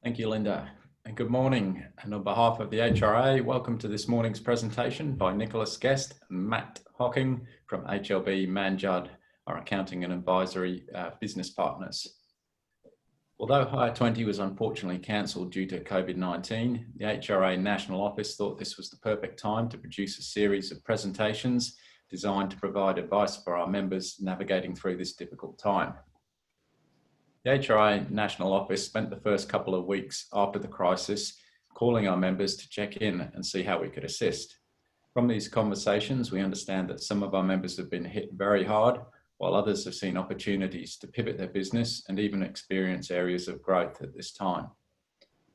Thank you, Linda, and good morning. And on behalf of the HRA, welcome to this morning's presentation by Nicholas Guest and Matt Hocking from HLB Mann Judd, our accounting and advisory business partners. Although HIRE20 was unfortunately cancelled due to COVID-19, the HRA National Office thought this was the perfect time to produce a series of presentations designed to provide advice for our members navigating through this difficult time. The HRIA National Office spent the first couple of weeks after the crisis calling our members to check in and see how we could assist. From these conversations, we understand that some of our members have been hit very hard, while others have seen opportunities to pivot their business and even experience areas of growth at this time.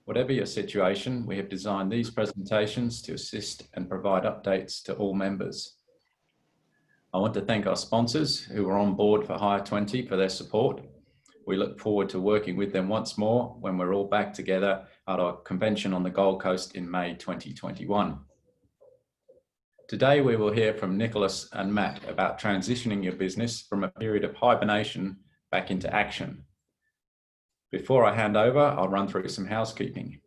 Whatever your situation, we have designed these presentations to assist and provide updates to all members. I want to thank our sponsors who are on board for HIRE20 for their support. We look forward to working with them once more when we're all back together at our convention on the Gold Coast in May 2021. Today, we will hear from Nicholas and Matt about transitioning your business from a period of hibernation back into action. Before I hand over, I'll run through some housekeeping.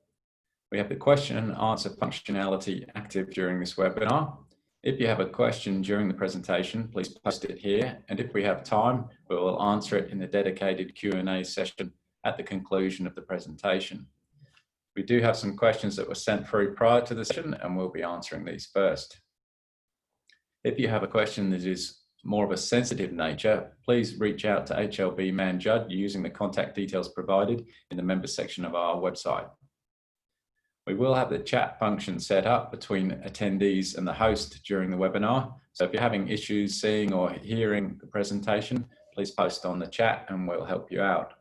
We have the question and answer functionality active during this webinar. If you have a question during the presentation, please post it here, and if we have time, we will answer it in the dedicated Q&A session at the conclusion of the presentation. We do have some questions that were sent through prior to the session, and we'll be answering these first. If you have a question that is more of a sensitive nature, please reach out to HLB Mann Judd using the contact details provided in the members section of our website. We will have the chat function set up between attendees and the host during the webinar. So if you're having issues seeing or hearing the presentation, please post on the chat and we'll help you out.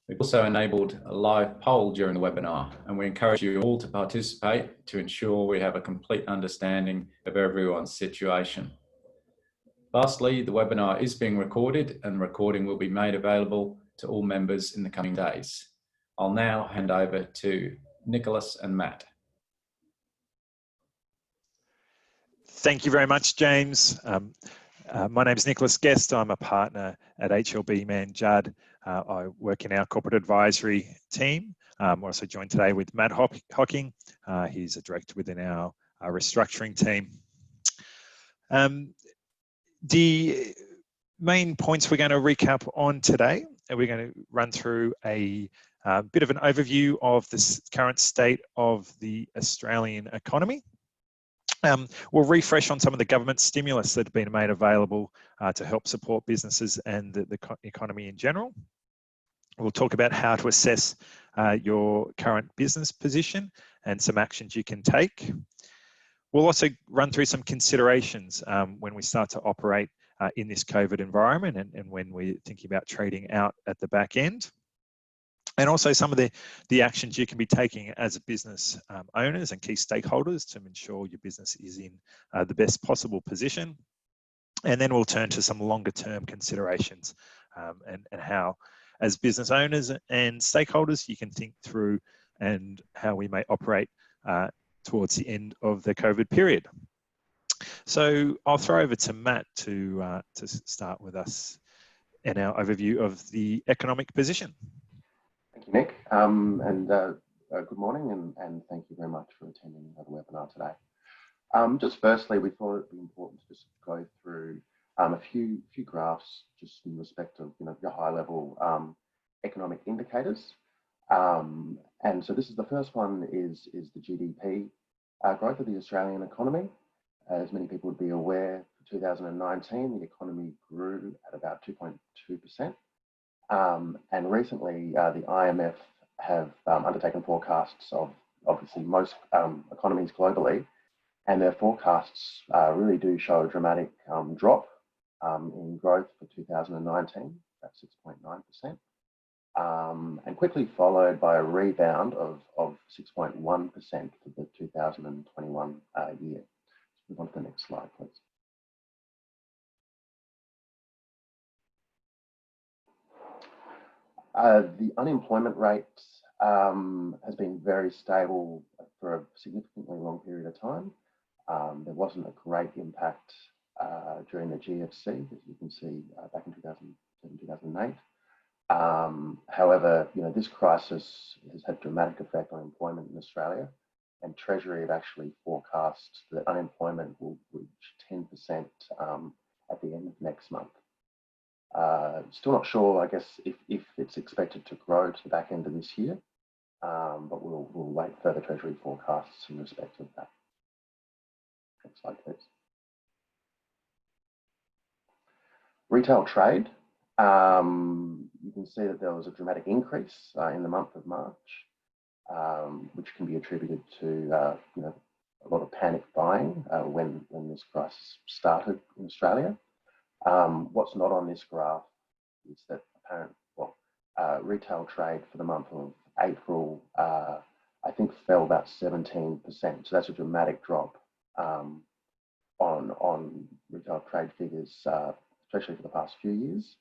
We've also enabled a live poll during the webinar, and we encourage you all to participate to ensure we have a complete understanding of everyone's situation. Lastly, the webinar is being recorded, and the recording will be made available to all members in the coming days. I'll now hand over to Nicholas and Matt. Thank you very much, James. My name is Nicholas Guest. I'm a partner at HLB Mann Judd. I work in our corporate advisory team. I'm also joined today with Matt Hocking. He's a director within our restructuring team. The main points we're going to recap on today, and we're going to run through a bit of an overview of the current state of the Australian economy. We'll refresh on some of the government stimulus that have been made available to help support businesses and the economy in general. We'll talk about how to assess your current business position and some actions you can take. We'll also run through some considerations when we start to operate in this COVID environment and when we're thinking about trading out at the back end. And also some of the actions you can be taking as a business owners and key stakeholders to ensure your business is in the best possible position. And then we'll turn to some longer term considerations and how, as business owners and stakeholders, you can think through and how we may operate towards the end of the COVID period. So I'll throw over to Matt to start with us in our overview of the economic position. Thank you, Nick, good morning, and thank you very much for attending the webinar today. Just firstly, we thought it'd be important to just go through a few graphs just in respect of your high-level economic indicators. And so this is the first one is the GDP growth of the Australian economy. As many people would be aware, for 2019, the economy grew at about 2.2%. And recently, the IMF have undertaken forecasts of obviously most economies globally, and their forecasts really do show a dramatic drop in growth for 2019, at 6.9%, and quickly followed by a rebound of 6.1% for the 2021 year. Let's move on to the next slide, please. The unemployment rate has been very stable for a significantly long period of time. There wasn't a great impact during the GFC, as you can see back in 2007, 2008. However, this crisis has had a dramatic effect on employment in Australia, and Treasury have actually forecast that unemployment will reach 10% at the end of next month. Still not sure, I guess, if it's expected to grow to the back end of this year, but we'll wait further Treasury forecasts in respect of that. Next slide, please. Retail trade. You can see that there was a dramatic increase in the month of March, which can be attributed to a lot of panic buying when this crisis started in Australia. What's not on this graph is that retail trade for the month of April, I think fell about 17%. So that's a dramatic drop on retail trade figures, especially for the past few years.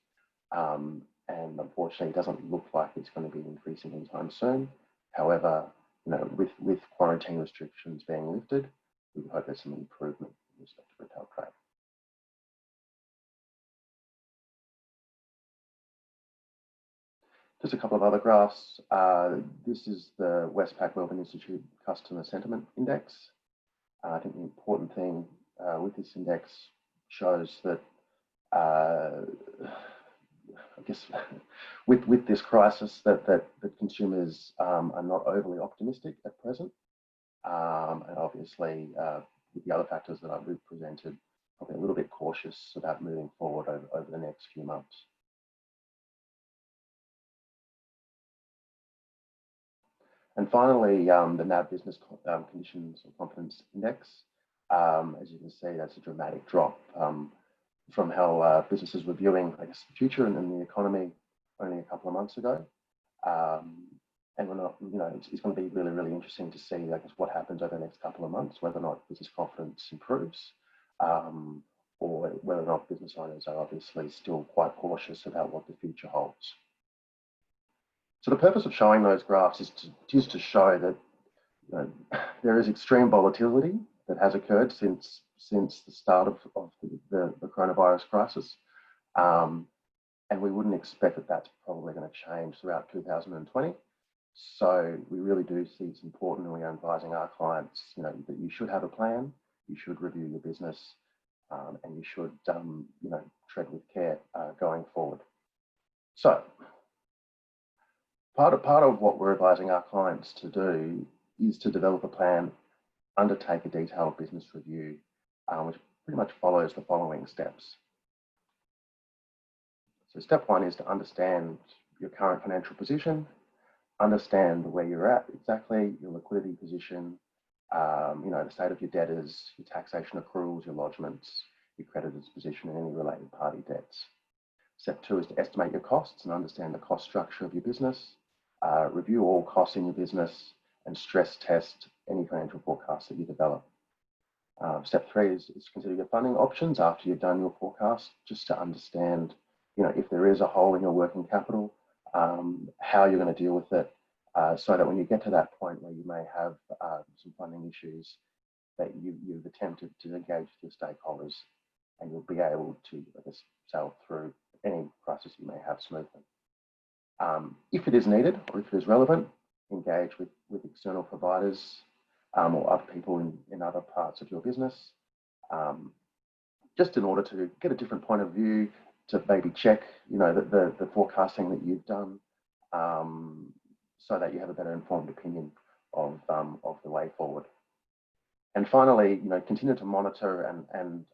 And unfortunately, it doesn't look like it's going to be increasing anytime soon. However, with quarantine restrictions being lifted, we hope there's some improvement in respect to retail trade. Just a couple of other graphs. This is the Westpac Melbourne Institute Customer Sentiment Index. I think the important thing with this index shows that I guess with this crisis that consumers are not overly optimistic at present, and obviously with the other factors that I've presented, probably a little bit cautious about moving forward over the next few months. And finally, the NAB Business Conditions or Confidence Index. As you can see, that's a dramatic drop from how businesses were viewing, I guess, the future and the economy only a couple of months ago. And we're not, it's going to be really, really interesting to see, I guess, what happens over the next couple of months, whether or not business confidence improves, or whether or not business owners are obviously still quite cautious about what the future holds. So the purpose of showing those graphs is to show that there is extreme volatility that has occurred since the start of the coronavirus crisis. And we wouldn't expect that that's probably going to change throughout 2020. So we really do see it's important, and we are advising our clients, that you should have a plan, you should review your business, and you should, tread with care going forward. So part of what we're advising our clients to do is to develop a plan, undertake a detailed business review, which pretty much follows the following steps. So step one is to understand your current financial position, understand where you're at exactly, your liquidity position, the state of your debtors, your taxation accruals, your lodgements, your creditors' position, and any related party debts. Step two is to estimate your costs and understand the cost structure of your business, review all costs in your business, and stress test any financial forecasts that you develop. Step three is consider your funding options after you've done your forecast, just to understand, if there is a hole in your working capital, how you're going to deal with it, so that when you get to that point where you may have some funding issues, that you've attempted to engage with your stakeholders, and you'll be able to, I guess, sail through any crisis you may have smoothly. If it is needed, or if it is relevant, engage with external providers or other people in other parts of your business, just in order to get a different point of view, to maybe check, the forecasting that you've done, so that you have a better informed opinion of the way forward. And finally, continue to monitor and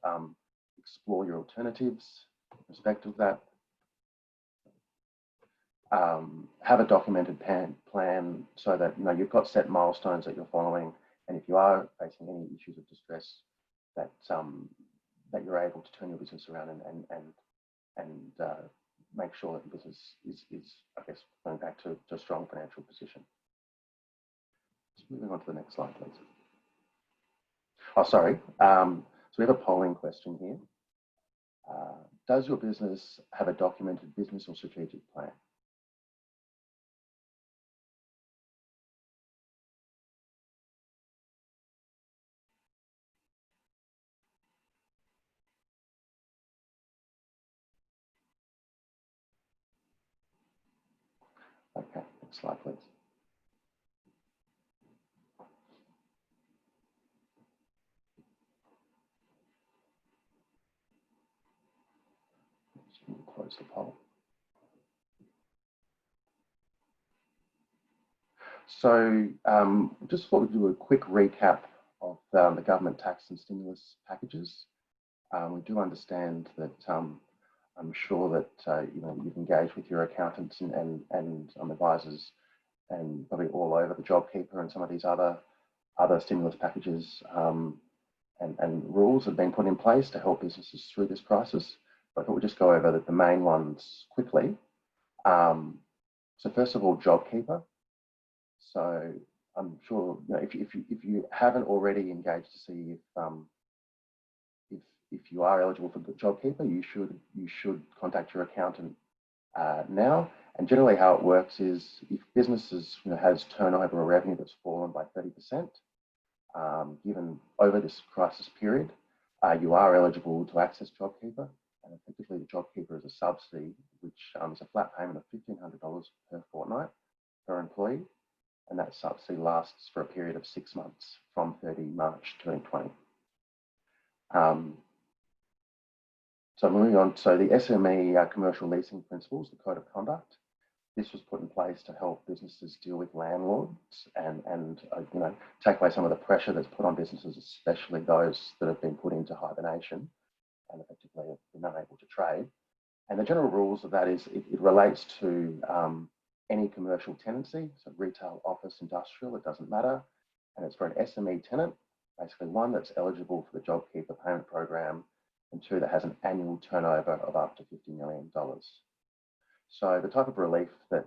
explore your alternatives in respect of that. Have a documented plan so that you've got set milestones that you're following, and if you are facing any issues of distress, that you're able to turn your business around and make sure that the business is, I guess, going back to a strong financial position. Just moving on to the next slide, please. Oh, sorry. So we have a polling question here. Does your business have a documented business or strategic plan? Okay, next slide, please. Close the poll. So just thought we'd do a quick recap of the government tax and stimulus packages. We do understand that I'm sure that you've engaged with your accountants and advisors and probably all over the JobKeeper and some of these other stimulus packages and rules have been put in place to help businesses through this crisis. But I thought we'd just go over the main ones quickly. So first of all, JobKeeper. So I'm sure if you haven't already engaged to see if you are eligible for JobKeeper, you should contact your accountant now. And generally, how it works is if businesses has turnover or revenue that's fallen by 30%, given over this crisis period, you are eligible to access JobKeeper. And effectively, the JobKeeper is a subsidy, which is a flat payment of $1,500 per fortnight per employee. And that subsidy lasts for a period of 6 months from 30 March 2020. So moving on, so the SME commercial leasing principles, the code of conduct, this was put in place to help businesses deal with landlords and take away some of the pressure that's put on businesses, especially those that have been put into hibernation and effectively have been unable to trade. And the general rules of that is it relates to any commercial tenancy, so retail, office, industrial, it doesn't matter. And it's for an SME tenant, basically one that's eligible for the JobKeeper payment program and two that has an annual turnover of up to $50 million. So the type of relief that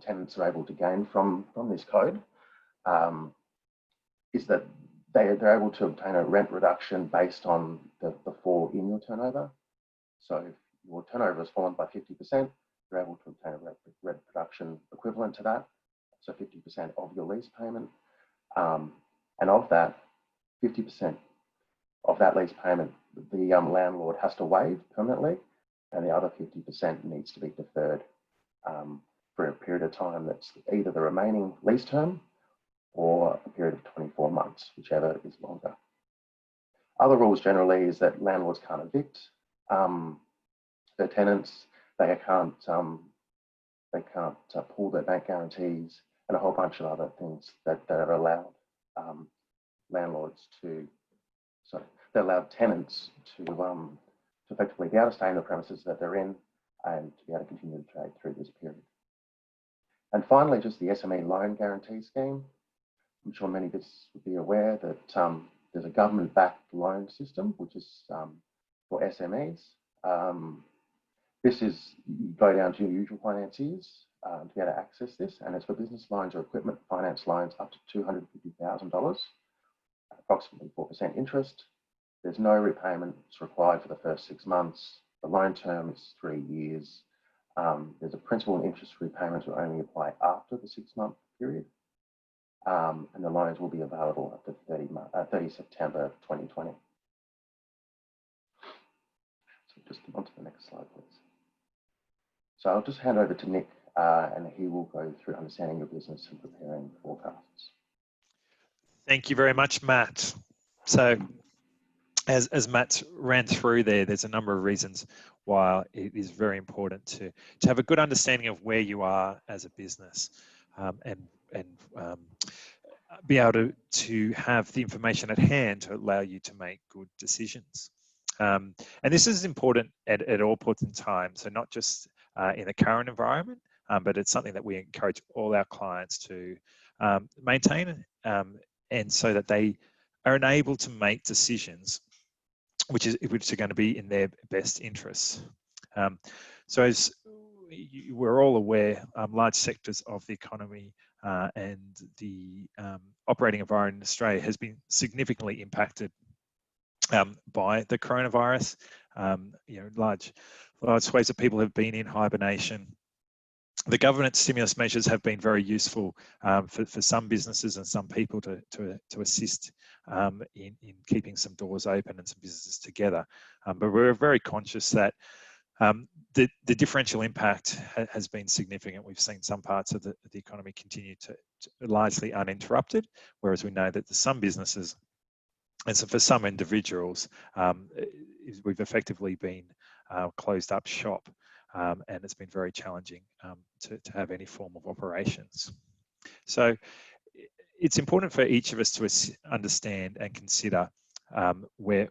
tenants are able to gain from this code is that they're able to obtain a rent reduction based on the fall in your turnover. So if your turnover has fallen by 50%, you're able to obtain a rent reduction equivalent to that, so 50% of your lease payment. And of that, 50% of that lease payment, the landlord has to waive permanently, and the other 50% needs to be deferred for a period of time that's either the remaining lease term or a period of 24 months, whichever is longer. Other rules generally is that landlords can't evict their tenants, they can't pull their bank guarantees, and a whole bunch of other things that are allowed that allowed tenants to effectively be able to stay in the premises that they're in and to be able to continue to trade through this period. And finally, just the SME loan guarantee scheme. I'm sure many businesses would be aware that there's a government-backed loan system, which is for SMEs. This is, you go down to your usual financiers to be able to access this, and it's for business loans or equipment finance loans up to $250,000, approximately 4% interest. There's no repayments required for the first 6 months. The loan term is 3 years. There's a principal and interest repayments will only apply after the 6-month period. And the loans will be available up to 30 September 2020. So just on to the next slide, please. So I'll just hand over to Nick and he will go through understanding your business and preparing forecasts. Thank you very much, Matt. So as Matt ran through there's a number of reasons why it is very important to have a good understanding of where you are as a business and be able to have the information at hand to allow you to make good decisions. And this is important at all points in time, so not just in the current environment, but it's something that we encourage all our clients to maintain and so that they are enabled to make decisions which are going to be in their best interests. So as we're all aware, large sectors of the economy and the operating environment in Australia has been significantly impacted by the coronavirus. Large swathes of people have been in hibernation. The government stimulus measures have been very useful for some businesses and some people to assist in keeping some doors open and some businesses together. But we're very conscious that The differential impact has been significant. We've seen some parts of the economy continue to largely uninterrupted, whereas we know that some businesses, and so for some individuals, we've effectively been closed up shop, and it's been very challenging to have any form of operations. So it's important for each of us to understand and consider where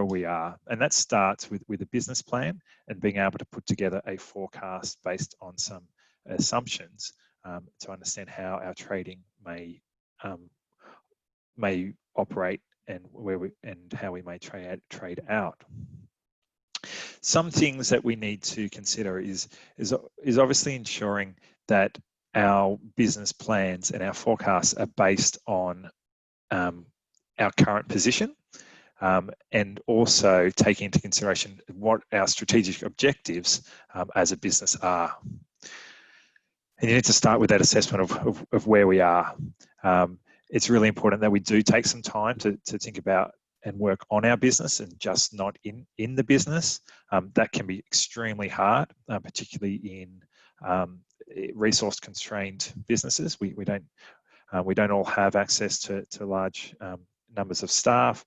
we are, and that starts with a business plan and being able to put together a forecast based on some assumptions to understand how our trading may operate and how we may trade out. Some things that we need to consider is obviously ensuring that our business plans and our forecasts are based on our current position, and also taking into consideration what our strategic objectives as a business are. And you need to start with that assessment of where we are. It's really important that we do take some time to think about and work on our business and just not in the business. That can be extremely hard, particularly in resource constrained businesses. We don't all have access to large numbers of staff.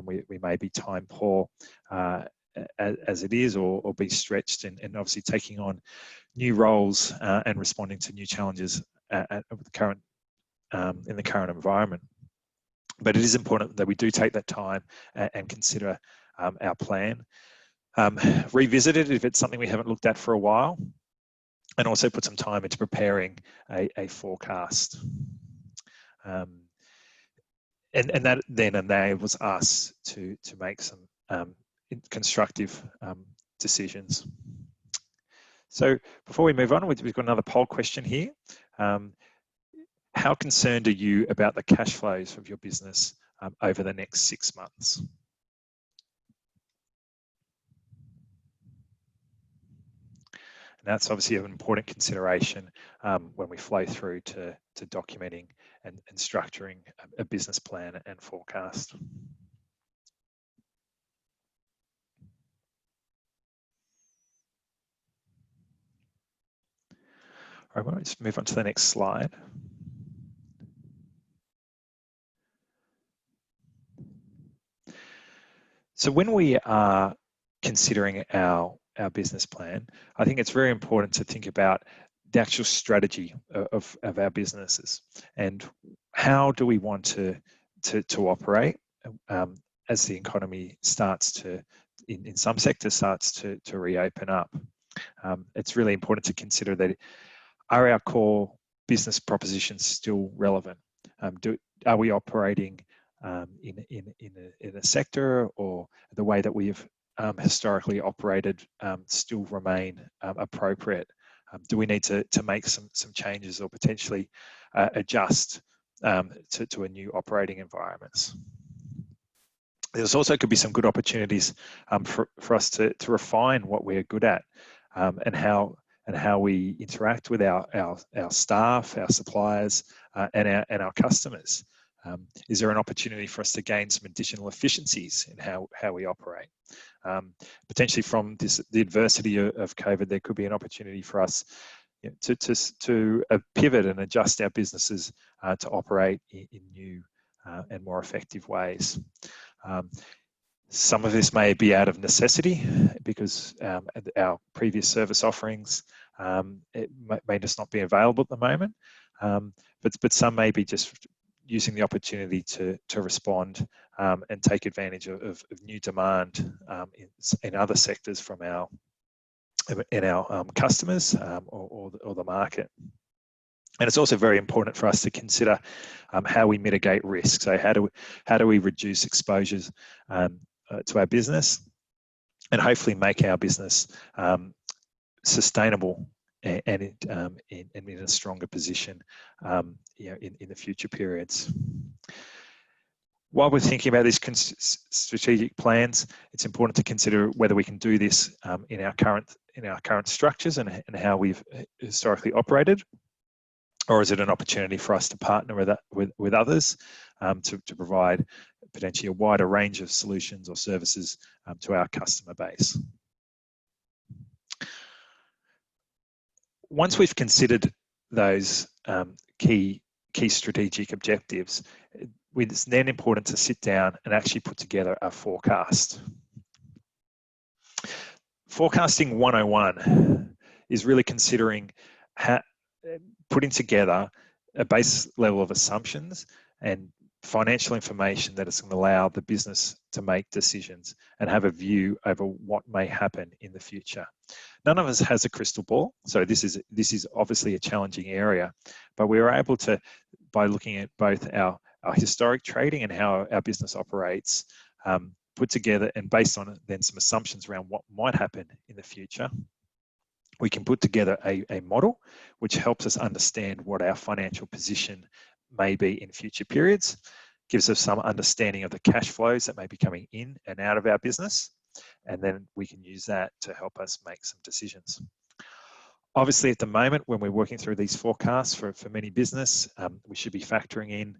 We may be time poor as it is, or be stretched, and obviously taking on new roles and responding to new challenges in the current environment. But it is important that we do take that time and consider our plan, revisit it if it's something we haven't looked at for a while, and also put some time into preparing a forecast. And that then enables us to make some constructive decisions. So before we move on, we've got another poll question here. How concerned are you about the cash flows of your business over the next 6 months? And that's obviously an important consideration when we flow through to documenting and structuring a business plan and forecast. All right, let's move on to the next slide. So when we are considering our business plan, I think it's very important to think about the actual strategy of our businesses and how do we want to operate as the economy starts to, in some sectors, starts to reopen up. It's really important to consider that, are our core business propositions still relevant? Are we operating in a sector, or the way that we've historically operated still remain appropriate? Do we need to make some changes or potentially adjust to a new operating environments? There's also could be some good opportunities for us to refine what we're good at, and how we interact with our staff, our suppliers, and our customers. Is there an opportunity for us to gain some additional efficiencies in how we operate? Potentially from the adversity of COVID, there could be an opportunity for us to pivot and adjust our businesses to operate in new and more effective ways. Some of this may be out of necessity because our previous service offerings it may just not be available at the moment, but some may be just using the opportunity to respond and take advantage of new demand in other sectors from our customers or the market. And it's also very important for us to consider how we mitigate risk. So how do we reduce exposures to our business and hopefully make our business sustainable and in a stronger position in the future periods. While we're thinking about these strategic plans, it's important to consider whether we can do this in our current structures and how we've historically operated, or is it an opportunity for us to partner with others to provide potentially a wider range of solutions or services to our customer base. once we've considered those key strategic objectives, it's then important to sit down and actually put together a forecast. Forecasting 101 is really considering putting together a base level of assumptions and financial information that is going to allow the business to make decisions and have a view over what may happen in the future. None of us has a crystal ball, so this is obviously a challenging area, but we were able to, by looking at both our historic trading and how our business operates, put together, and based on it, then some assumptions around what might happen in the future, we can put together a model which helps us understand what our financial position may be in future periods, gives us some understanding of the cash flows that may be coming in and out of our business, and then we can use that to help us make some decisions. Obviously, at the moment, when we're working through these forecasts for many business, we should be factoring in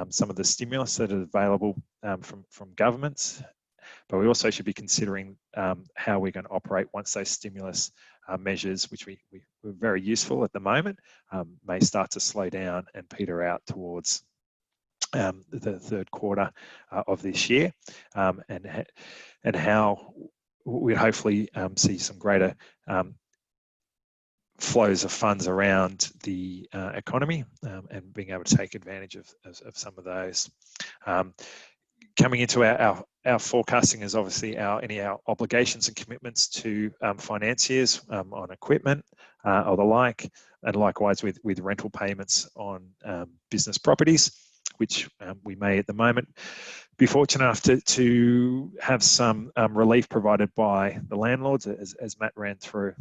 some of the stimulus that are available from governments, but we also should be considering how we're going to operate once those stimulus measures, which we're very useful at the moment, may start to slow down and peter out towards the third quarter of this year, and how we'd hopefully see some greater flows of funds around the economy and being able to take advantage of some of those. Coming into our forecasting is obviously any obligations and commitments to financiers on equipment or the like, and likewise with rental payments on business properties, which we may at the moment be fortunate enough to have some relief provided by the landlords, as Matt ran through.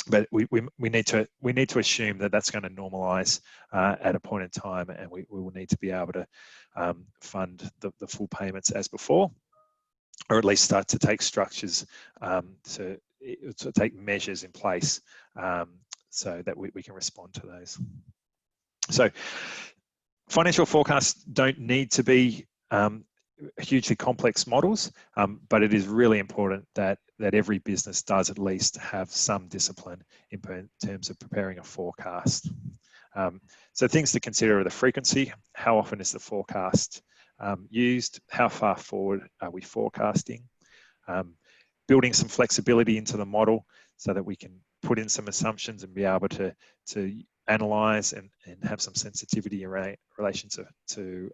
But we need to assume that that's going to normalise at a point in time, and we will need to be able to fund the full payments as before, or at least start to take structures to take measures in place so that we can respond to those. So financial forecasts don't need to be hugely complex models, but it is really important that every business does at least have some discipline in terms of preparing a forecast. So things to consider are the frequency, how often is the forecast used, how far forward are we forecasting, building some flexibility into the model so that we can put in some assumptions and be able to analyze and have some sensitivity in relation to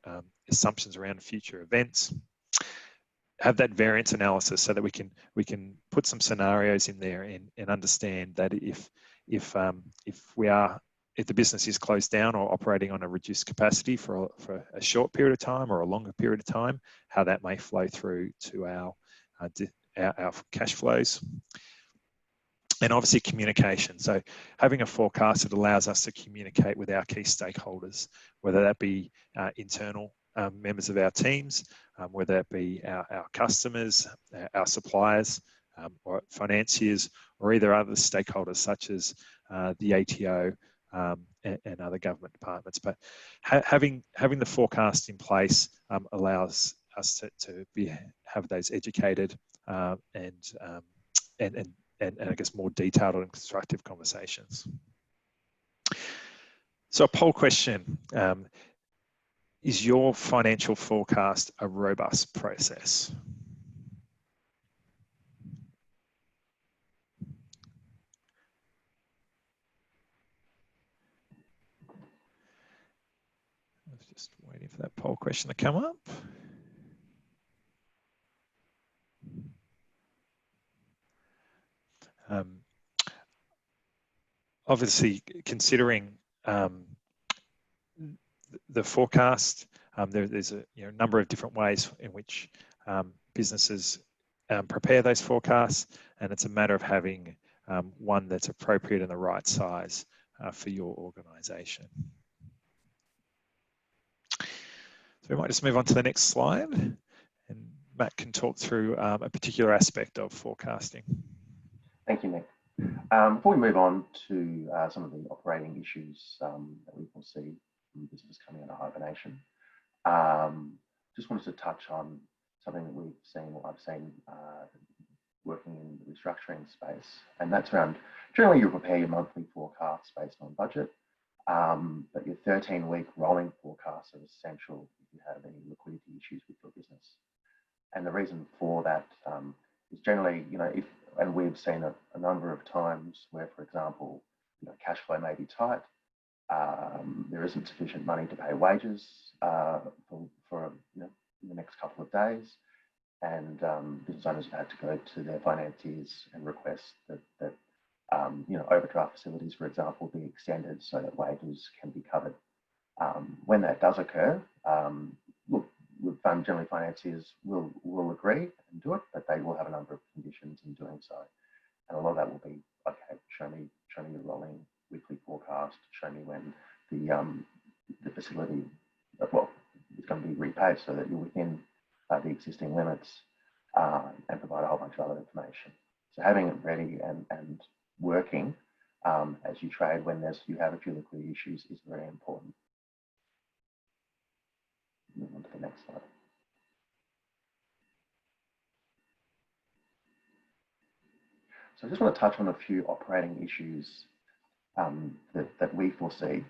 assumptions around future events. Have that variance analysis so that we can put some scenarios in there and understand that if the business is closed down or operating on a reduced capacity for a short period of time or a longer period of time, how that may flow through to our cash flows. And obviously communication. So having a forecast that allows us to communicate with our key stakeholders, whether that be internal members of our teams, whether that be our customers, our suppliers, or financiers, or either other stakeholders such as the ATO and other government departments. But having the forecast in place allows us to have those educated and I guess more detailed and constructive conversations. So a poll question, is your financial forecast a robust process? I was just waiting for that poll question to come up. Obviously, considering the forecast, there's a number of different ways in which businesses prepare those forecasts, and it's a matter of having one that's appropriate and the right size for your organisation. So we might just move on to the next slide, and Matt can talk through a particular aspect of forecasting. Thank you, Nick. Before we move on to some of the operating issues that we will see from business coming out of hibernation, just wanted to touch on something that we've seen, or I've seen working in the restructuring space, and that's around generally you prepare your monthly forecasts based on budget, but your 13-week rolling forecasts are essential if you have any liquidity issues with your business. And the reason for that is generally, and we've seen a number of times where, for example, cash flow may be tight. There isn't sufficient money to pay wages for in the next couple of days, and business owners have had to go to their financiers and request that overdraft facilities, for example, be extended so that wages can be covered. When that does occur, generally financiers will agree and do it, but they will have a number of conditions in doing so, and a lot of that will be, okay, show me your rolling weekly forecast, show me when the facility is going to be repaid so that you're within the existing limits, and provide a whole bunch of other information. So having it ready and working as you trade when you have a few liquidity issues is very important. Move on to the next slide. So I just want to touch on a few operating issues that we foresee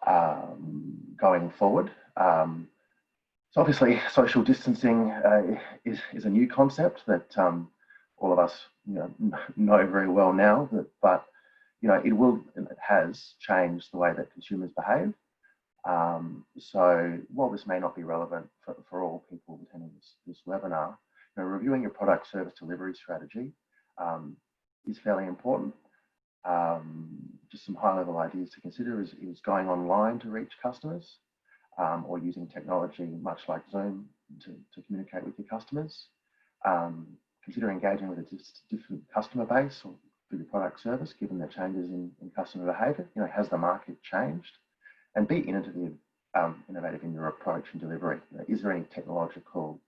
going forward. So obviously, social distancing is a new concept that all of us know very well now. But it has changed the way that consumers behave. So while this may not be relevant for all people attending this webinar, reviewing your product service delivery strategy is fairly important. Just some high-level ideas to consider is going online to reach customers, or using technology much like Zoom to communicate with your customers. Consider engaging with a different customer base or for your product service, given the changes in customer behaviour. Has the market changed? And be innovative in your approach and delivery. Is there any technological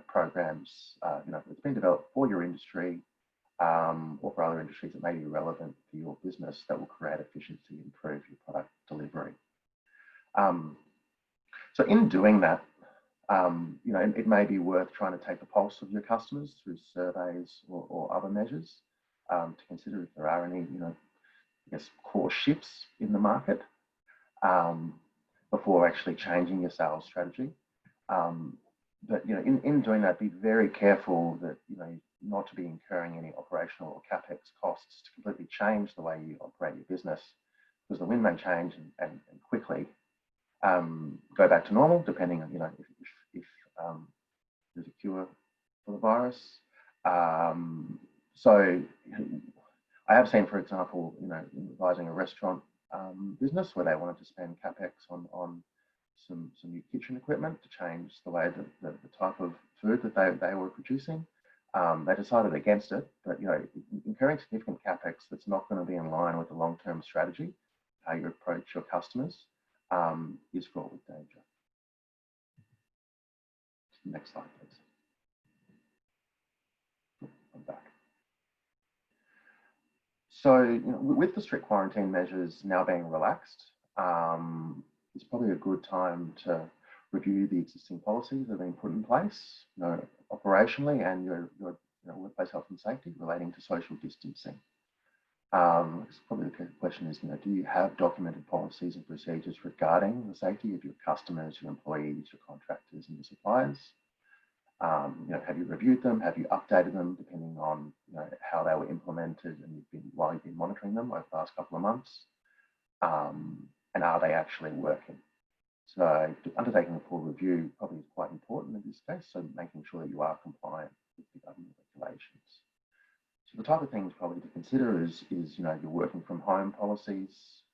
programs that's been developed for your industry or for other industries that may be relevant for your business that will create efficiency and improve your product delivery? So in doing that, it may be worth trying to take the pulse of your customers through surveys or other measures to consider if there are any, core shifts in the market before actually changing your sales strategy. But in doing that, be very careful that not to be incurring any operational or capex costs to completely change the way you operate your business, because the wind may change and quickly go back to normal, depending on if there's a cure for the virus. So I have seen, for example, in advising a restaurant business where they wanted to spend capex on some new kitchen equipment to change the way that the type of food that they were producing. They decided against it, but incurring significant capex that's not going to be in line with the long-term strategy, how you approach your customers, is fraught with danger. Next slide, please. I'm back. So, with the strict quarantine measures now being relaxed, it's probably a good time to review the existing policies that have been put in place, operationally, and your workplace health and safety relating to social distancing. Probably the question is, do you have documented policies and procedures regarding the safety of your customers, your employees, your contractors, and your suppliers? Have you reviewed them? Have you updated them depending on how they were implemented and while you've been monitoring them over the last couple of months? And are they actually working? So undertaking a full review probably is quite important in this case, so making sure that you are compliant with the government regulations. So the type of things probably to consider is your working from home policies,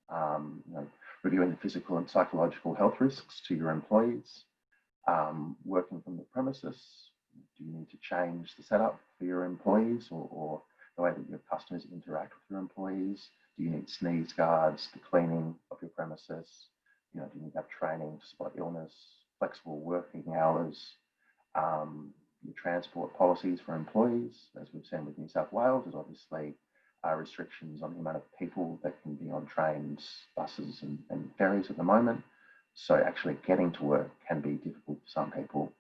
reviewing the physical and psychological health risks to your employees, working from the premises. Do you need to change the setup for your employees or the way that your customers interact with your employees? Do you need sneeze guards, the cleaning of your premises? Do you need to have training to spot illness, flexible working hours, your transport policies for employees? As we've seen with New South Wales, there's obviously restrictions on the amount of people that can be on trains, buses and ferries at the moment. So actually getting to work can be difficult for some people.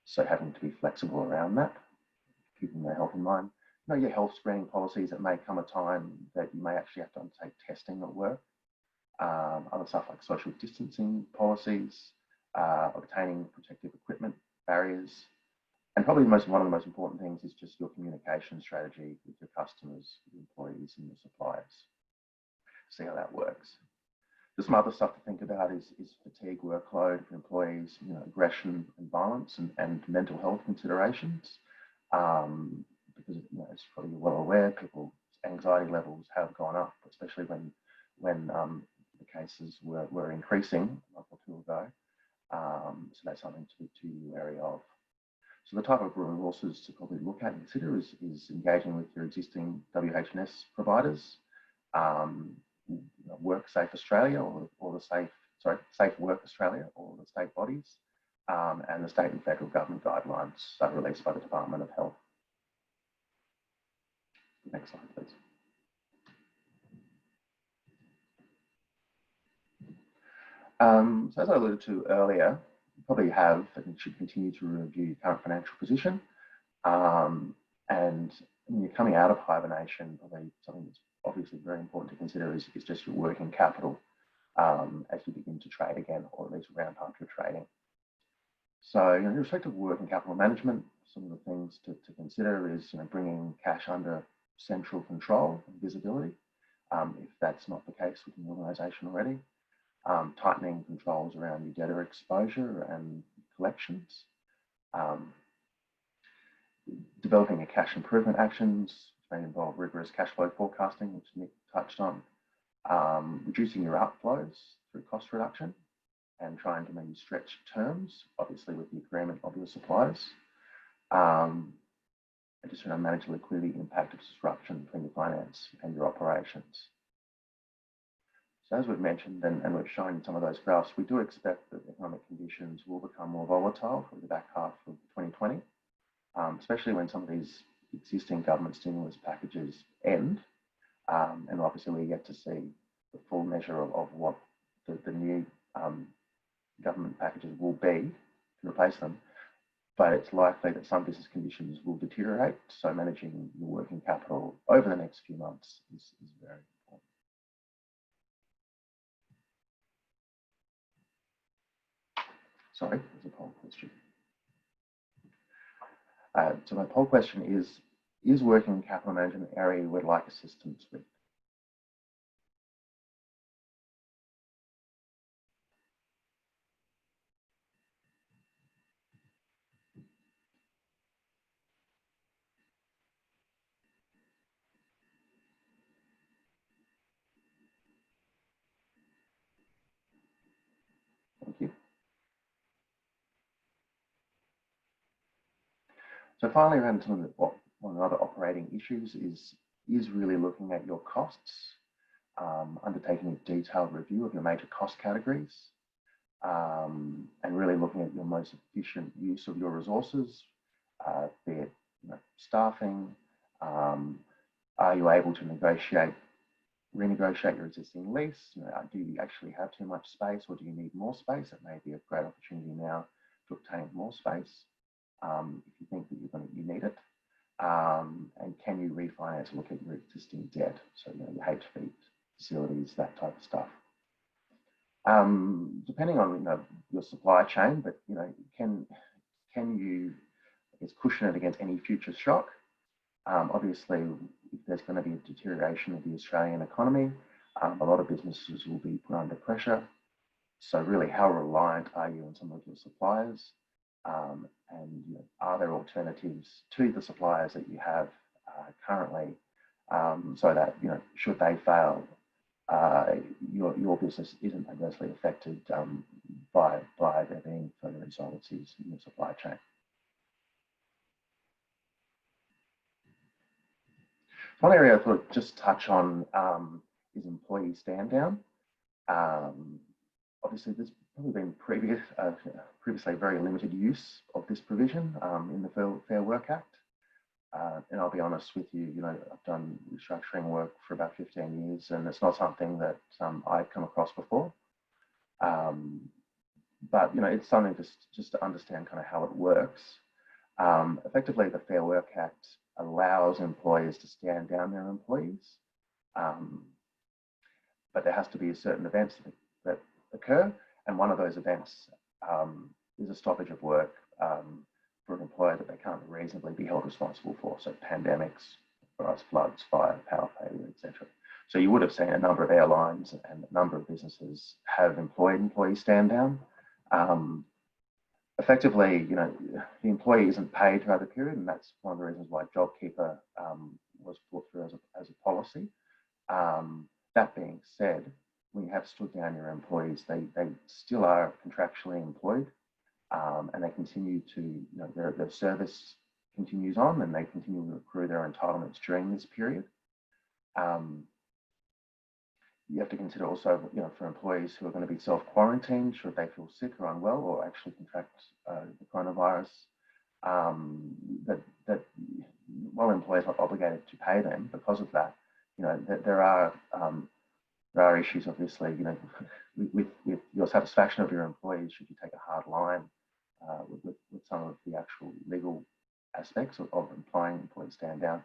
So having to be flexible around that. keeping their health in mind. You know, your health screening policies, it may come a time that you may actually have to undertake testing at work. Other stuff like social distancing policies, obtaining protective equipment, barriers, and probably one of the most important things is just your communication strategy with your customers, your employees, and your suppliers. See how that works. Just some other stuff to think about is fatigue workload for employees, you know, aggression and violence, and mental health considerations. Because, you know, as probably you're well aware, people's anxiety levels have gone up, especially when the cases were increasing a month or two ago. So that's something to be wary of. So the type of resources to probably look at and consider is engaging with your existing WHS providers, Work Safe Australia or the Safe Work Australia or the state bodies, and the state and federal government guidelines released by the Department of Health. Next slide, please. So as I alluded to earlier, you probably have and should continue to review your current financial position. And when you're coming out of hibernation, probably something that's obviously very important to consider is just your working capital as you begin to trade again, or at least ramp up your trading. So, in respect of working capital management, some of the things to consider is, bringing cash under central control and visibility, if that's not the case within the organisation already. Tightening controls around your debtor exposure and collections. Developing a cash improvement actions, which may involve rigorous cash flow forecasting, which Nick touched on. Reducing your outflows through cost reduction and trying to maybe stretch terms, obviously with the agreement of your suppliers. And just manage the liquidity impact of disruption between your finance and your operations. So as we've mentioned, and we've shown some of those graphs, we do expect that economic conditions will become more volatile for the back half of 2020, especially when some of these existing government stimulus packages end. And obviously we're yet to see the full measure of what the new government packages will be to replace them. But it's likely that some business conditions will deteriorate. So managing your working capital over the next few months is very important. Sorry, there's a poll question. So my poll question is working capital management an area you would like assistance with? Thank you. So finally, around some of the one of the other operating issues is really looking at your costs, undertaking a detailed review of your major cost categories, and really looking at your most efficient use of your resources, be it staffing. Are you able to renegotiate your existing lease? Do you actually have too much space, or do you need more space? It may be a great opportunity now to obtain more space if you think that you need it. And can you refinance, look at your existing debt? So your HV facilities, that type of stuff. Depending on your supply chain, but can you cushion it against any future shock? Obviously, if there's going to be a deterioration of the Australian economy, a lot of businesses will be put under pressure. So really, how reliant are you on some of your suppliers? And are there alternatives to the suppliers that you have currently, so that should they fail, your business isn't adversely affected by there being further insolvencies in the supply chain. One area I thought I'd just touch on is employee stand down. Obviously, there's probably been previously very limited use of this provision in the Fair Work Act. And I'll be honest with you, I've done restructuring work for about 15 years, and it's not something that I'd come across before. But it's something just to understand kind of how it works. Effectively, the Fair Work Act allows employers to stand down their employees, but there has to be certain events that occur, and one of those events is a stoppage of work for an employer that they can't reasonably be held responsible for, so pandemics, floods, fire, power failure, etc. So you would have seen a number of airlines and a number of businesses have employees stand down. Effectively, the employee isn't paid throughout the period, and that's one of the reasons why JobKeeper was brought through as a policy. That being said, when you have stood down your employees, they still are contractually employed, and they continue to, their service continues on, and they continue to accrue their entitlements during this period. You have to consider also, for employees who are going to be self-quarantined, should they feel sick or unwell or actually contract the coronavirus, that while employers are obligated to pay them because of that, there are issues, obviously, with your satisfaction of your employees, should you take a hard line with some of the actual legal aspects of implying employees stand down.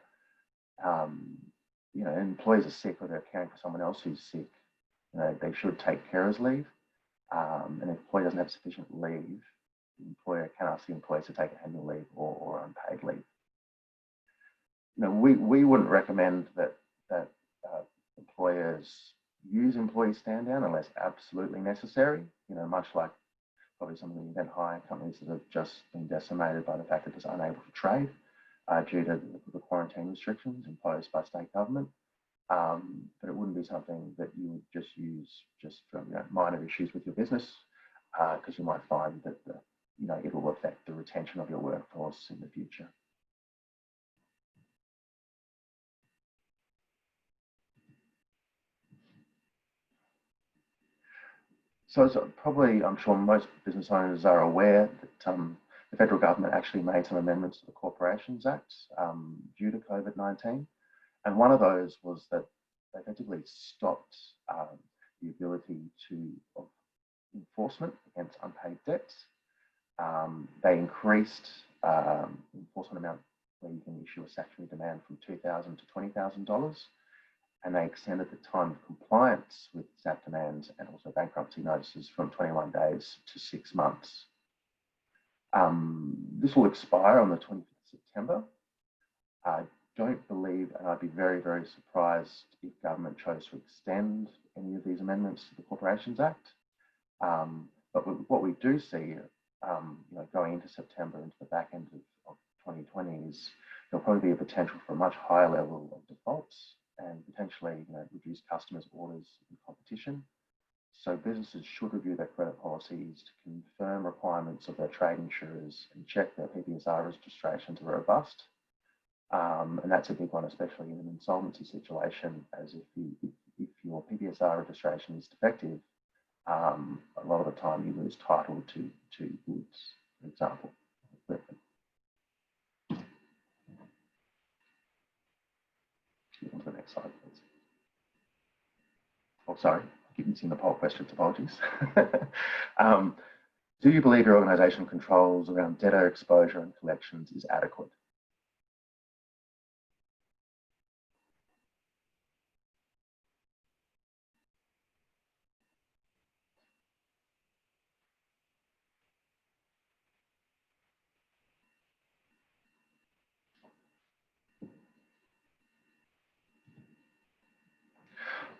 Employees are sick or they're caring for someone else who's sick, they should take carer's leave. And if the employee doesn't have sufficient leave, the employer can ask the employees to take annual leave or unpaid leave. We wouldn't recommend that employers use employee stand down unless absolutely necessary, much like probably some of the event hire companies that have just been decimated by the fact that they're unable to trade due to the quarantine restrictions imposed by state government. But it wouldn't be something that you would just use just for minor issues with your business, because you might find that it will affect the retention of your workforce in the future. So probably, I'm sure most business owners are aware that the federal government actually made some amendments to the Corporations Act due to COVID-19. And one of those was that they effectively stopped the ability of enforcement against unpaid debts. They increased enforcement amount where you can issue a statutory demand from $2,000 to $20,000. And they extended the time of compliance with SAP demands and also bankruptcy notices from 21 days to 6 months. This will expire on the 25th of September. I don't believe, and I'd be very, very surprised if government chose to extend any of these amendments to the Corporations Act. But what we do see, going into September, into the back end of 2020, is there'll probably be a potential for a much higher level of defaults and potentially, reduce customers' orders in competition. So businesses should review their credit policies to confirm requirements of their trade insurers and check their PPSR registrations are robust. And that's a big one, especially in an insolvency situation, as if your PPSR registration is defective, a lot of the time you lose title to goods, for example. On to the next slide, please. Oh, sorry, I keep missing the poll questions, apologies. Do you believe your organisation controls around debtor exposure and collections is adequate?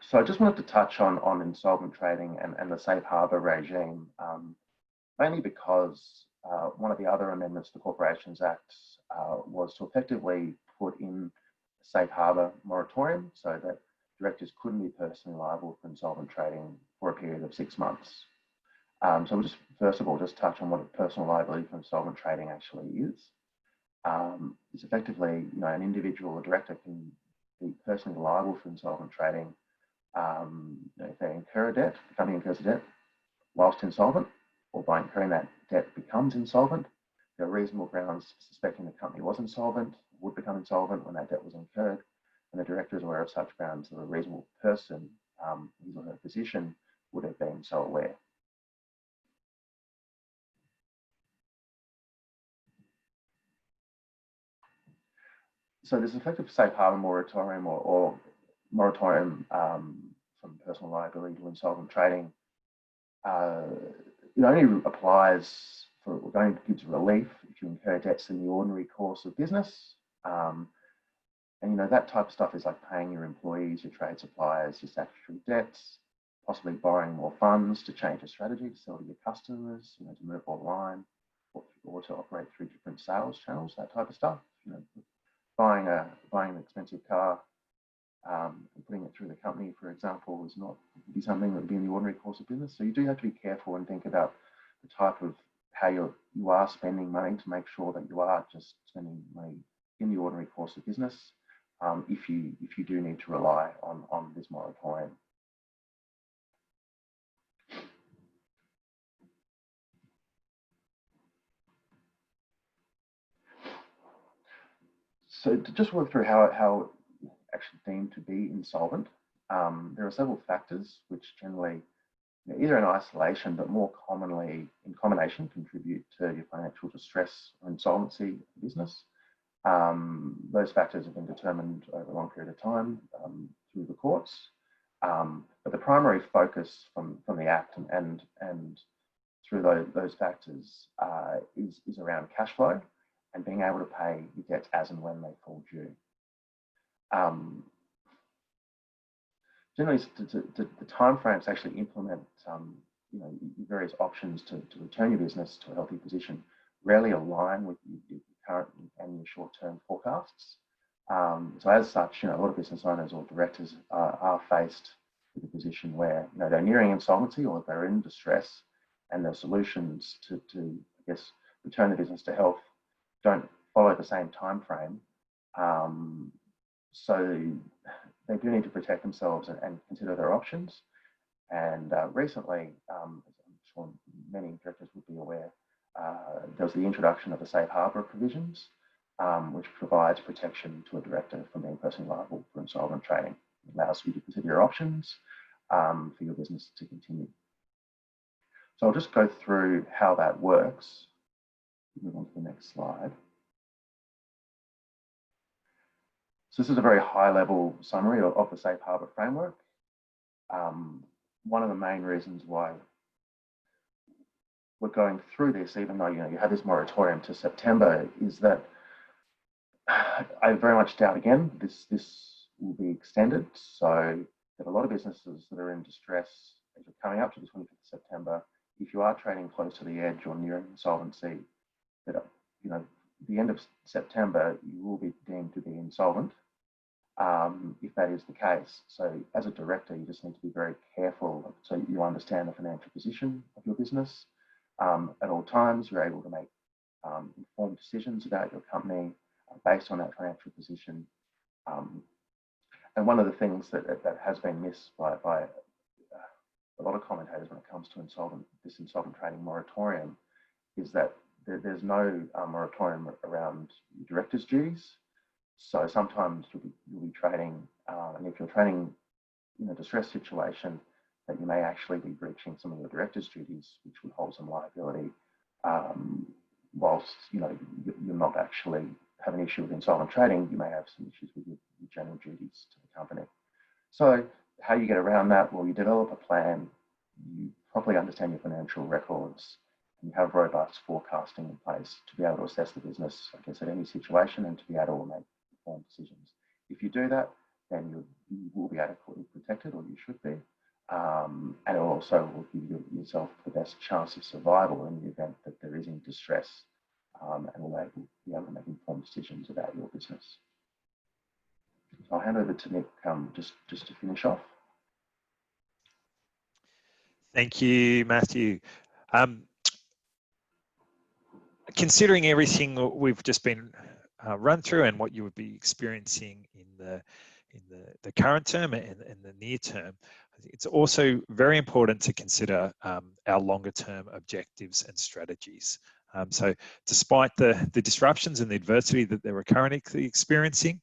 So I just wanted to touch on insolvent trading and the safe harbour regime, mainly because one of the other amendments to the Corporations Act was to effectively put in a safe harbour moratorium so that directors couldn't be personally liable for insolvent trading for a period of 6 months. So we'll just, first of all, just touch on what personal liability for insolvent trading actually is. It's effectively, an individual or director can be personally liable for insolvent trading if they incur a debt, the company incurs a debt whilst insolvent, or by incurring that debt becomes insolvent. There are reasonable grounds suspecting the company was insolvent, would become insolvent when that debt was incurred, and the director is aware of such grounds that a reasonable person, his or her position, would have been so aware. So there's effective safe harbour moratorium or moratorium from personal liability to insolvent trading. It only applies for, it only gives relief if you incur debts in the ordinary course of business. And that type of stuff is like paying your employees, your trade suppliers, your statutory debts, possibly borrowing more funds to change your strategy, to sell to your customers, to move online, or to operate through different sales channels, that type of stuff. Buying an expensive car and putting it through the company, for example, would be something that would be in the ordinary course of business. So you do have to be careful and think about the type of how you are spending money to make sure that you are just spending money in the ordinary course of business. If you do need to rely on this moratorium. So to just work through how actually deemed to be insolvent, there are several factors which generally, either in isolation but more commonly in combination, contribute to your financial distress or insolvency of the business. Those factors have been determined over a long period of time through the courts, but the primary focus from the Act and through those factors is around cash flow and being able to pay your debts as and when they fall due. Generally, the timeframes to actually implement various options to return your business to a healthy position rarely align with your current and your short-term forecasts. So as such, a lot of business owners or directors are faced with a position where they're nearing insolvency or they're in distress, and their solutions to I guess return the business to health don't follow the same time frame. So they do need to protect themselves and consider their options. And recently, as I'm sure many directors would be aware, there was the introduction of the safe harbour provisions, which provides protection to a director from being personally liable for insolvent trading. It allows you to consider your options for your business to continue. So I'll just go through how that works. Move on to the next slide. So this is a very high-level summary of the safe harbour framework. One of the main reasons why we're going through this, even though you have this moratorium to September, is that I very much doubt again this will be extended. So that a lot of businesses that are in distress as you're coming up to the 25th of September, if you are trading close to the edge or near insolvency, that the end of September you will be deemed to be insolvent. If that is the case. So as a director, you just need to be very careful so you understand the financial position of your business. At all times, you're able to make informed decisions about your company based on that financial position. And one of the things that has been missed by a lot of commentators when it comes to this insolvent trading moratorium is that there's no moratorium around your director's duties. So sometimes you'll be trading, and if you're trading in a distress situation, that you may actually be breaching some of your director's duties, which would hold some liability, whilst you're not actually have an issue with insolvent trading. You may have some issues with your general duties to the company. So how you get around that? Well, you develop a plan, you properly understand your financial records, and you have robust forecasting in place to be able to assess the business, I guess, at any situation and to be able to make informed decisions. If you do that, then you will be adequately protected, or you should be. And it also will give yourself the best chance of survival in the event that there is in distress, and will be able to make informed decisions about your business. So I'll hand over to Nick just to finish off. Thank you, Matthew. Considering everything we've just been run through and what you would be experiencing in the current term and the near term, it's also very important to consider our longer term objectives and strategies. So despite the disruptions and the adversity that they're currently experiencing,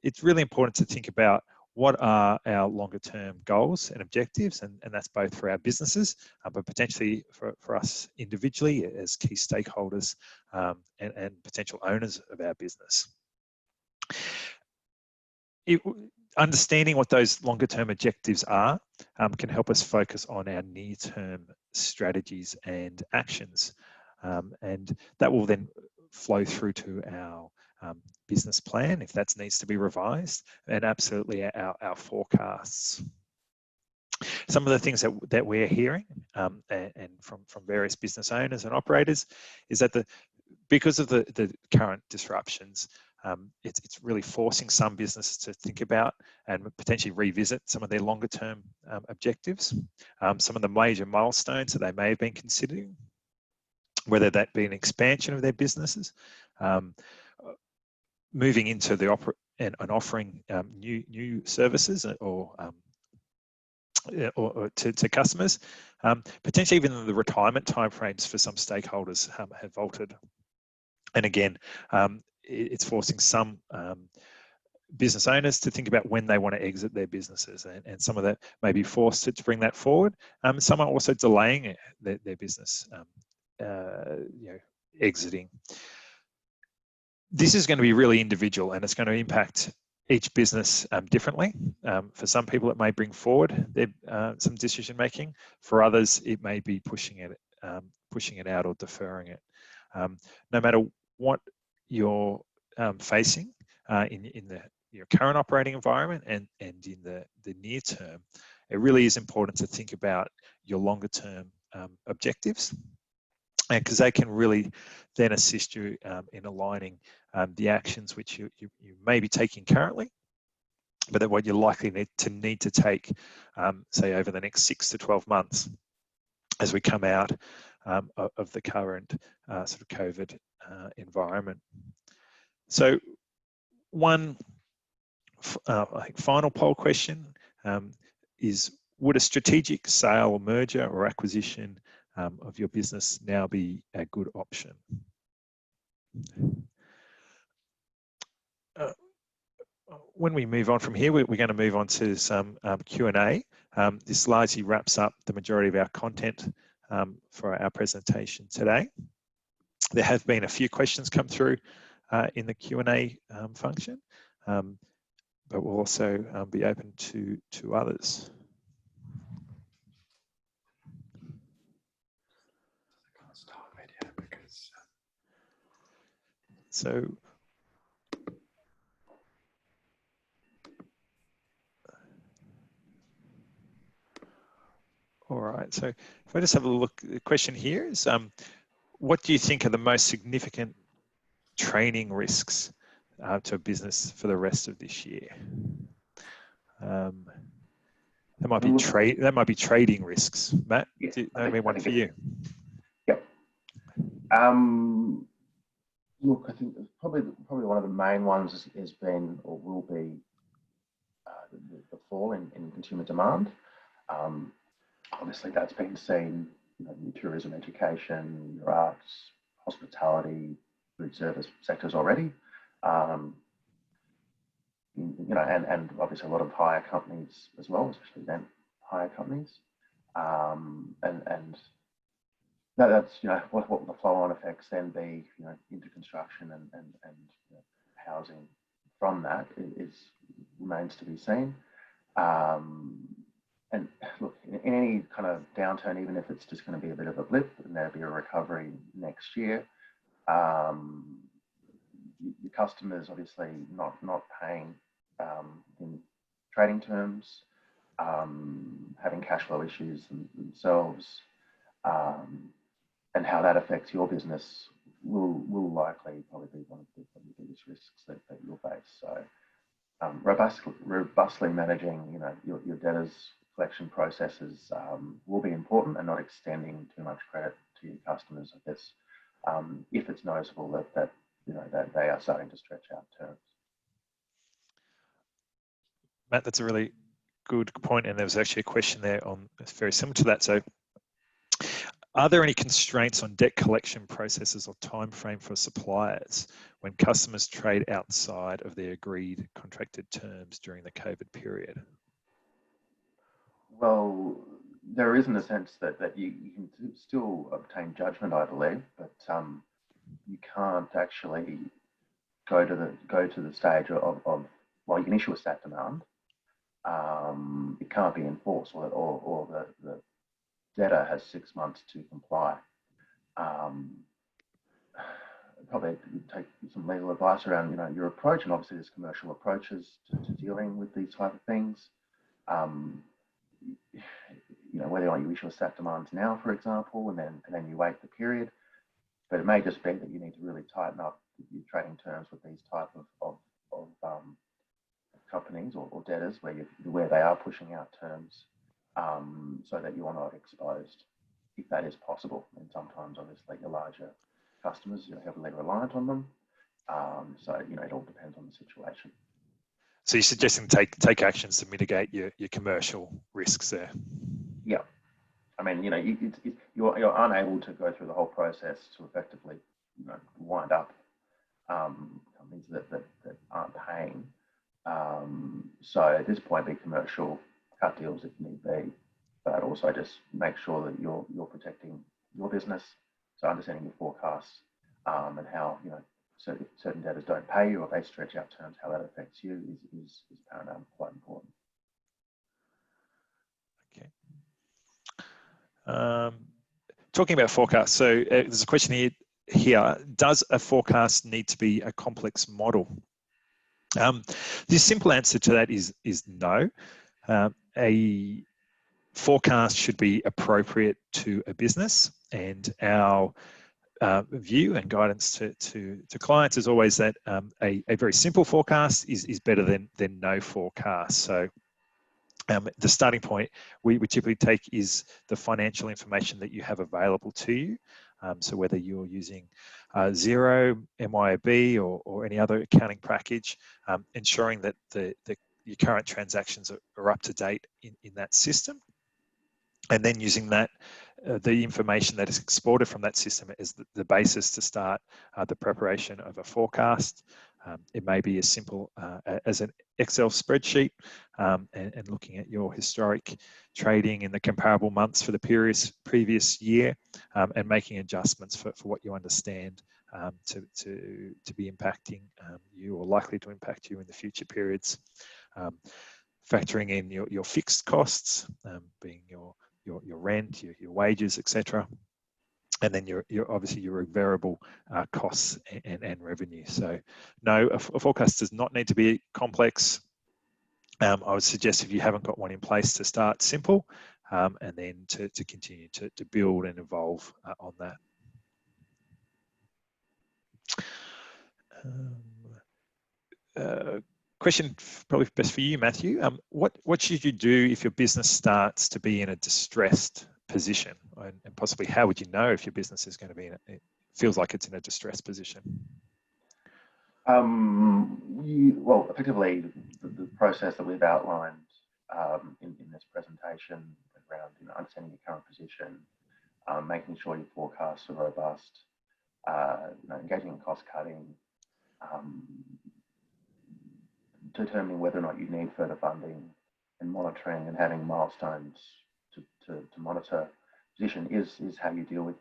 it's really important to think about what are our longer term goals and objectives, and that's both for our businesses, but potentially for us individually as key stakeholders and potential owners of our business. Understanding what those longer term objectives are can help us focus on our near term strategies and actions. And that will then flow through to our business plan if that needs to be revised, and absolutely our forecasts. Some of the things that we're hearing and from various business owners and operators is that because of the current disruptions, it's really forcing some businesses to think about and potentially revisit some of their longer term objectives, some of the major milestones that they may have been considering, whether that be an expansion of their businesses, moving into and offering new services or to customers, potentially even the retirement timeframes for some stakeholders have altered. And again, it's forcing some business owners to think about when they want to exit their businesses, and some of that may be forced to bring that forward. Some are also delaying their business, exiting. This is going to be really individual, and it's going to impact each business differently. For some people, it may bring forward some decision making. For others, it may be pushing it out or deferring it. No matter what you're facing in your current operating environment and in the near term, it really is important to think about your longer term objectives, because they can really then assist you in aligning the actions which you may be taking currently, but that what you're likely need to take, say, over the next 6 to 12 months as we come out of the current sort of COVID environment. So one I think final poll question is, would a strategic sale or merger or acquisition of your business now be a good option? When we move on from here, we're going to move on to some Q&A. This largely wraps up the majority of our content for our presentation today. There have been a few questions come through in the Q&A function, but we'll also be open to others. So, all right, so if I just have a look, the question here is, what do you think are the most significant training risks to a business for the rest of this year? That might be trading risks. Matt, maybe one for you. Yep. Look, I think probably one of the main ones has been or will be the fall in consumer demand. Obviously, that's been seen in tourism, education, your arts, hospitality, food service sectors already. And obviously a lot of hire companies as well, especially event hire companies. And that's what the flow-on effects then be into construction and housing from that remains to be seen. And look, in any kind of downturn, even if it's just going to be a bit of a blip and there'll be a recovery next year, your customers obviously not paying in trading terms, having cash flow issues themselves, and how that affects your business will likely probably be one of the biggest risks that you'll face. So robustly managing your debtors collection processes will be important, and not extending too much credit to your customers, I guess, if it's noticeable that they are starting to stretch out terms. Matt, that's a really good point, and there was actually a question there on very similar to that. So, are there any constraints on debt collection processes or time frame for suppliers when customers trade outside of their agreed contracted terms during the COVID period? Well, there is in the sense that you can still obtain judgment, I believe, but you can't actually go to the stage of well, you can issue a stat demand. It can't be enforced, or the debtor has 6 months to comply. Probably take some legal advice around, you know, your approach, and obviously there's commercial approaches to dealing with these type of things. You know, whether or not you issue a stat demands now, for example, and then you wait the period, but it may just be that you need to really tighten up your trading terms with these type of companies or debtors where they are pushing out terms, so that you are not exposed, if that is possible. And sometimes, obviously, your larger customers, you're heavily reliant on them. So, you know, it all depends on the situation. So you're suggesting take actions to mitigate your commercial risks there? Yeah. I mean, you know, you're unable to go through the whole process to effectively, you know, wind up companies that aren't paying. So at this point, be commercial, cut deals if need be, but also just make sure that you're protecting your business. So understanding your forecasts, and how, you know, certain debtors don't pay you or they stretch out terms, how that affects you is paramount, quite important. Okay. Talking about forecasts, so there's a question here. Does a forecast need to be a complex model? The simple answer to that is no. A forecast should be appropriate to a business, and our view and guidance to clients is always that a very simple forecast is better than no forecast. So the starting point we typically take is the financial information that you have available to you. So whether you're using Xero, MYOB, or any other accounting package, ensuring that your current transactions are up to date in that system, and then using that the information that is exported from that system as the basis to start the preparation of a forecast. It may be as simple as an Excel spreadsheet, and looking at your historic trading in the comparable months for the previous year, and making adjustments for what you understand to be impacting you, or likely to impact you in the future periods. Factoring in your fixed costs, being your rent, your wages, etc. And then your obviously your variable costs and revenue. So no, a forecast does not need to be complex. I would suggest, if you haven't got one in place, to start simple, and then to continue to build and evolve on that. Question probably best for you, Matthew. What should you do if your business starts to be in a distressed position, and possibly how would you know if your business is going to be it feels like it's in a distressed position? Well, effectively, the process that we've outlined in this presentation around, you know, understanding your current position, making sure your forecasts are robust, you know, engaging in cost cutting, determining whether or not you need further funding, and monitoring and having milestones to monitor position is how you deal with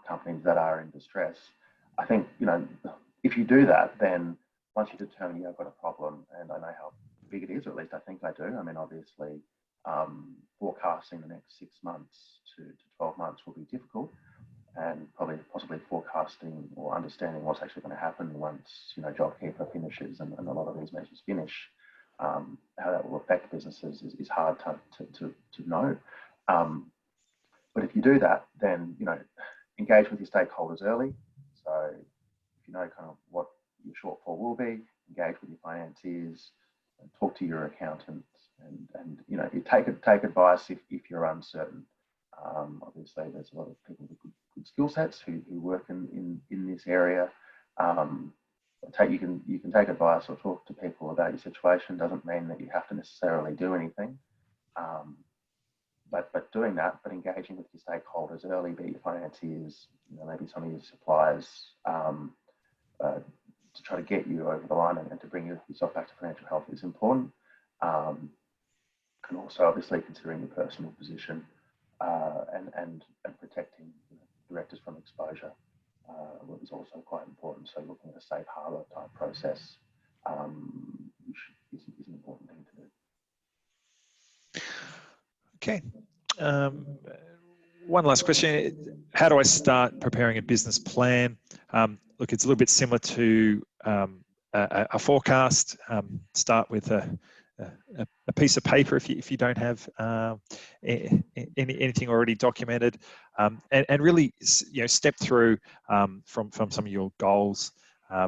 companies that are in distress. I think, you know, if you do that, then once you determine you've got a problem, and I know how big it is, or at least I think I do. I mean, obviously, forecasting the next 6 months to 12 months will be difficult, and possibly forecasting or understanding what's actually going to happen once, you know, JobKeeper finishes and a lot of these measures finish, how that will affect businesses is hard to know. But if you do that, then, you know, engage with your stakeholders early. So if you know kind of what your shortfall will be, engage with your financiers, and talk to your accountants, and you know, you take advice if you're uncertain. Obviously, there's a lot of people with good skill sets who work in this area. You can take advice or talk to people about your situation. Doesn't mean that you have to necessarily do anything. But doing that, but engaging with your stakeholders early, be your financiers, you know, maybe some of your suppliers, to try to get you over the line and to bring yourself back to financial health is important. And also, obviously, considering your personal position, and protecting, you know, directors from exposure is also quite important. So looking at a safe harbour type process is an important thing to do. Okay. One last question. How do I start preparing a business plan? Look, it's a little bit similar to a forecast. Start with a piece of paper if you don't have anything already documented, and really, step through from some of your goals.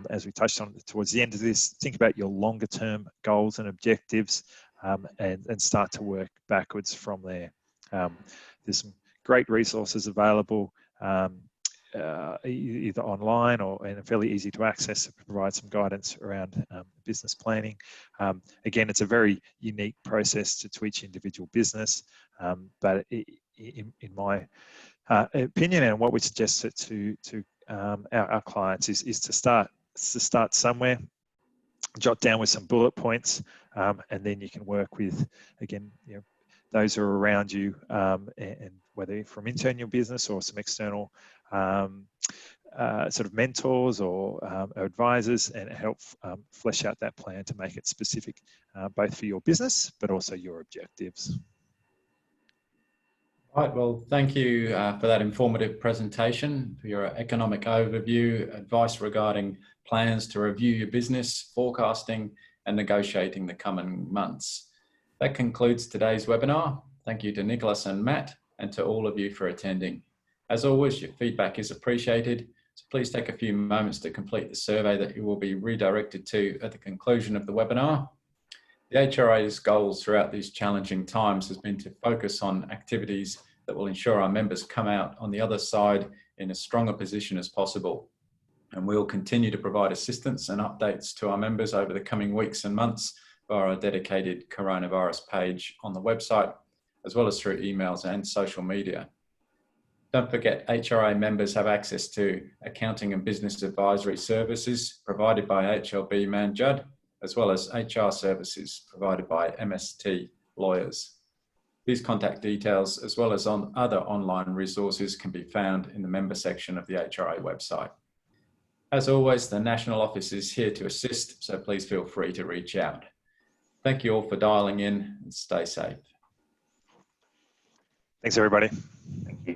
As we touched on towards the end of this, think about your longer term goals and objectives, and start to work backwards from there. There's some great resources available, either online or and fairly easy to access, to provide some guidance around business planning. Again, it's a very unique process to each individual business, but in my opinion, and what we suggest to our clients is to start somewhere, jot down with some bullet points, and then you can work with, again, those who are around you, and whether from internal business or some external sort of mentors or advisors, and help flesh out that plan to make it specific, both for your business but also your objectives. Right, well, thank you for that informative presentation, for your economic overview, advice regarding plans to review your business, forecasting and negotiating the coming months. That concludes today's webinar. Thank you to Nicholas and Matt, and to all of you for attending. As always, your feedback is appreciated, so please take a few moments to complete the survey that you will be redirected to at the conclusion of the webinar. The HRA's goals throughout these challenging times has been to focus on activities that will ensure our members come out on the other side in as strong a position as possible. And we'll continue to provide assistance and updates to our members over the coming weeks and months via our dedicated coronavirus page on the website, as well as through emails and social media. Don't forget, HRA members have access to accounting and business advisory services provided by HLB Mann Judd, as well as HR services provided by MST lawyers. These contact details, as well as on other online resources, can be found in the member section of the HRA website. As always, the National Office is here to assist, so please feel free to reach out. Thank you all for dialing in, and stay safe. Thanks, everybody. Thank you.